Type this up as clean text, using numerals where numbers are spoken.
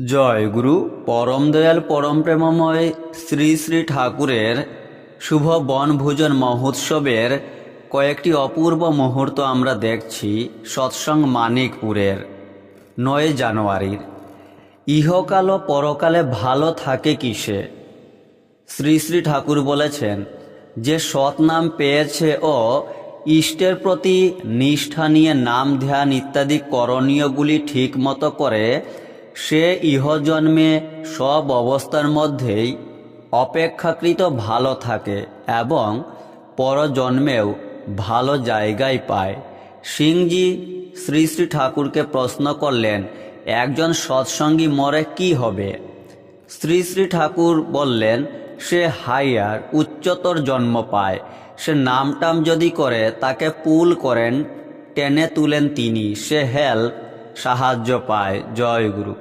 জয় গুরু। পরম দয়াল পরম প্রেমময় শ্রী শ্রী ঠাকুরের শুভ বনভোজন মহোৎসবের কয়েকটি অপূর্ব মুহূর্ত আমরা দেখছি সৎসঙ্গ মানিকপুরের 9 জানুয়ারির। ইহকাল ও পরকালে ভালো থাকে কিসে? শ্রী শ্রী ঠাকুর বলেছেন, যে সৎ নাম পেয়েছে ও ইষ্টের প্রতি নিষ্ঠা নিয়ে নাম ধ্যান ইত্যাদি করণীয়গুলি ঠিক মতো করে, সে ইহজন্মে সব অবস্থার মধ্যেই অপেক্ষাকৃত ভালো থাকে এবং পরজন্মেও ভালো জায়গায় পায়। সিংজি শ্রী শ্রী ঠাকুরকে প্রশ্ন করলেন, একজন সৎসঙ্গী মরে কি হবে? শ্রী শ্রী ঠাকুর বললেন, সে হাইয়ার উচ্চতর জন্ম পায়। সে নামটাম যদি করে, তাকে পুল করেন, টেনে তুলেন তিনি, সে হেল্প সাহায্য পায়। জয় গুরু।